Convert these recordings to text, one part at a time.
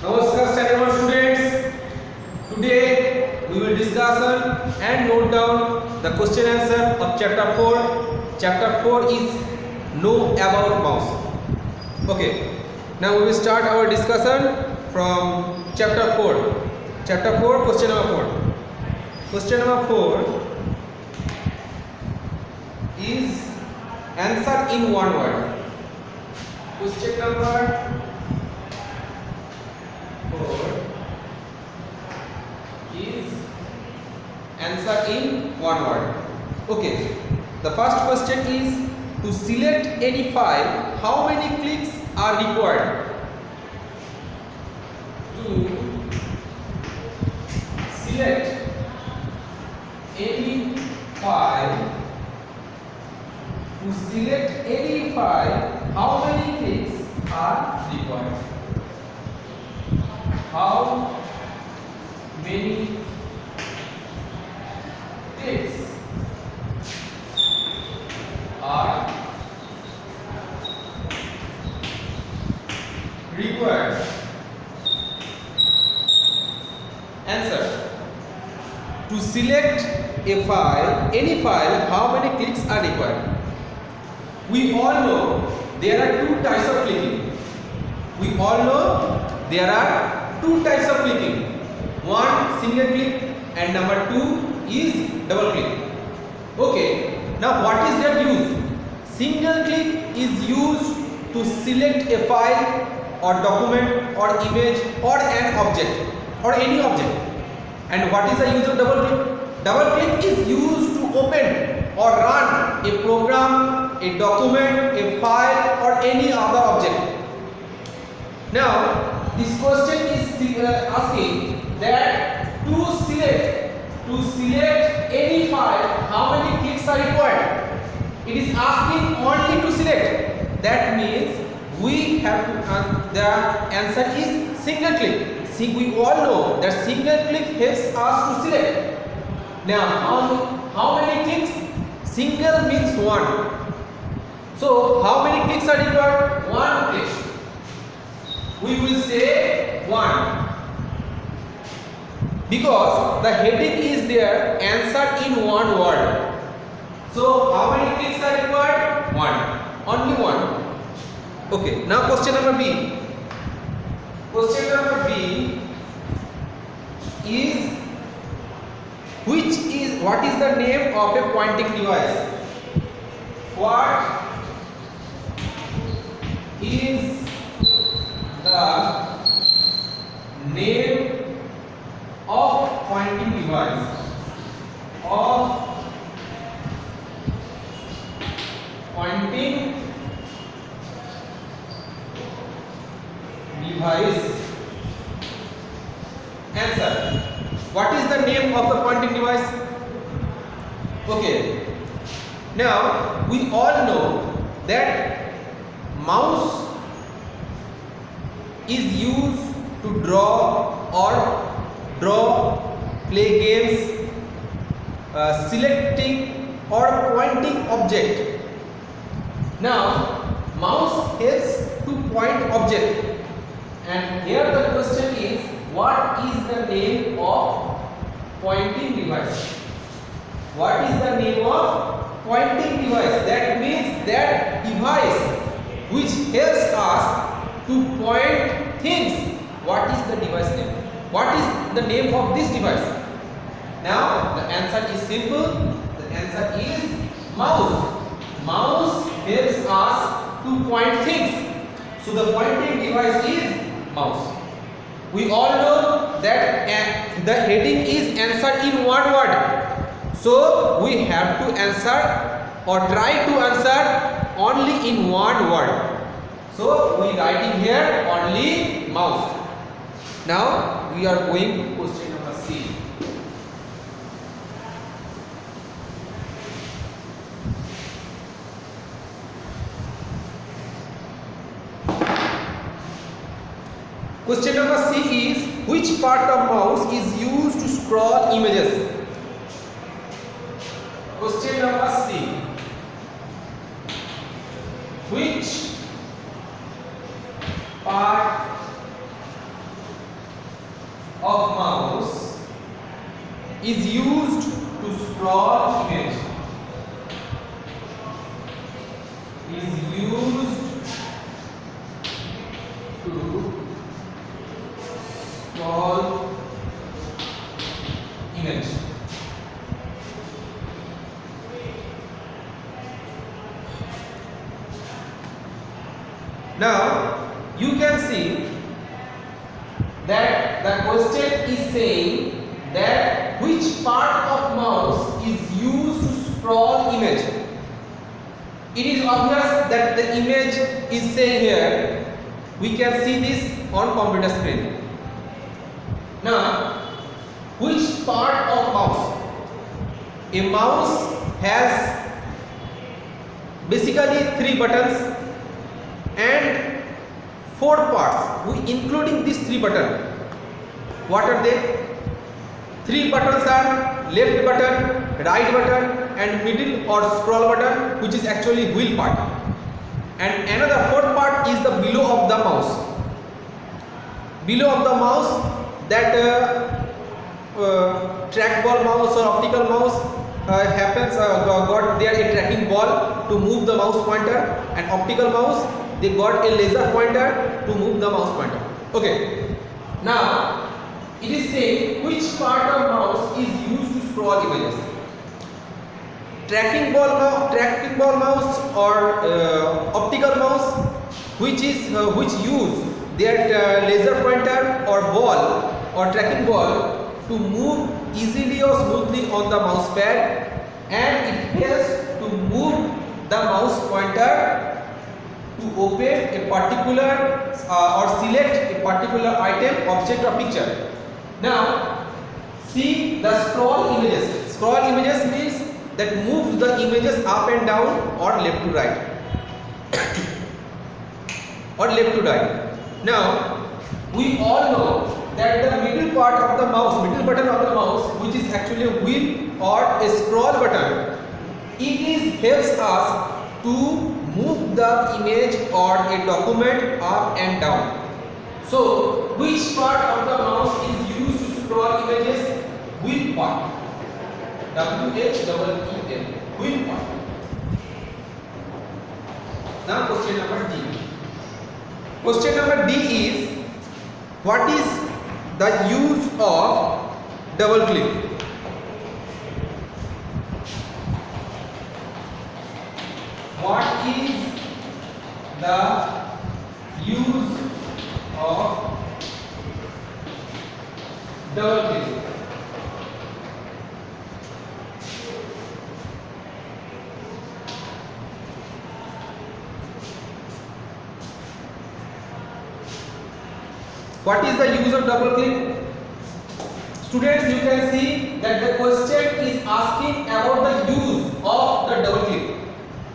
Namaskar, standard one students. Today we will discuss and note down the question answer of chapter 4. Chapter 4 is Know About Mouse. Okay. Now we will start our discussion from chapter 4. Chapter 4, question number 4. Question number 4 is answer in one word. Question number 4 is answer in one word. Okay. The first question is to select any file, how many clicks are required? To select any file, how many clicks are required? How many clicks are required? Answer. To select a file, any file, how many clicks are required? We all know there are two types of clicking. One, single click, and number two is double click. Okay. Now what is their use? Single click is used to select a file or document or image or an object or any object. And what is the use of double click? Double click is used to open or run a program, a document, a file or any other object. Now this question is asking that to select any file, how many clicks are required? It is asking only to select. That means we have to, the answer is single click. See, we all know that single click helps us to select. Now how many clicks? Single means one. So how many clicks are required? One click. We will say 1 because the heading is there, answer in one word. So how many clicks are required? 1. Only 1. Okay. Now question number B. Question number B is what is the name of a pointing device? What is the name of pointing device? Answer. What is the name of the pointing device? Okay. Now we all know that mouse is used to draw, play games, selecting or pointing object. Now mouse helps to point object, and here the question is what is the name of pointing device? What is the name of pointing device? That means that device which helps us to point things. What is the device name? What is the name of this device? Now the answer is simple. The answer is mouse. Mouse helps us to point things. So the pointing device is mouse. We all know that the heading is answer in one word. So we have to answer or try to answer only in one word. So we writing here only mouse. Now we are going to question number C. Question number C is which part of mouse is used to scroll images? Question number C. Which part of mouse is used to scroll image. Is used to scroll image. Now you can see that the question is saying that which part of mouse is used to scroll image. It is obvious that the image is saying here. We can see this on computer screen. Now, which part of mouse? A mouse has basically 3 buttons and 4 parts, including these 3 buttons. What are they? 3 buttons are left button, right button and middle or scroll button, which is actually wheel part. And another 4th part is the below of the mouse. Below of the mouse, that trackball mouse or optical mouse happens got there a tracking ball to move the mouse pointer, and optical mouse they got a laser pointer to move the mouse pointer. Okay. Now it is saying which part of mouse is used to scroll images. Tracking ball mouse or optical mouse, which use their laser pointer or ball or tracking ball to move easily or smoothly on the mouse pad, and it helps to move the mouse pointer to open a particular or select a particular item, object or picture. Now see the scroll images. Scroll images means that moves the images up and down or left to right or left to right. Now we all know that the middle part of the mouse, middle button of the mouse, which is actually a wheel or a scroll button, it helps us to move the image or a document up and down. So which part of the mouse is used to scroll images? Wheel part. W-H-E-E-L, wheel part. Now question number D. Question number D is, what is the use of double click? What is the use of double click? What is the use of double click? Students, you can see that the question is asking about the use of the double click.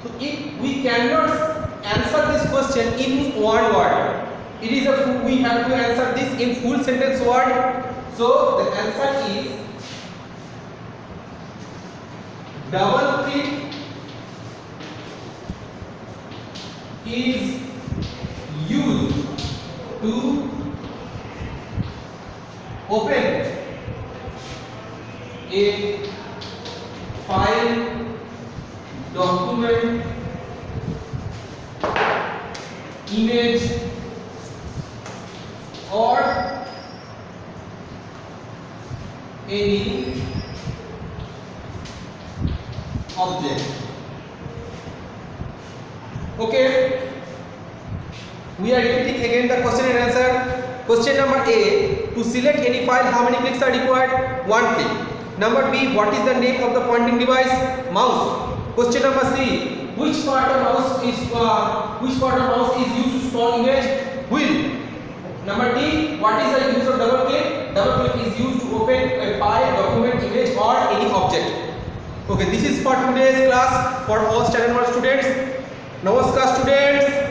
So if we cannot answer this question in one word, it is we have to answer this in full sentence word. So the answer is, double click is used to open a file, document, image or any object. Okay, we are repeating again the question and answer. Question number A, to select any file, how many clicks are required? 1 click. Number B, what is the name of the pointing device? Mouse. Question number C, which part of mouse is used to scroll image? Wheel. Number D, what is the use of double click? Double click is used to open a file, document, image or any object. Okay, this is for today's class for all standard 1 students. Namaskar students.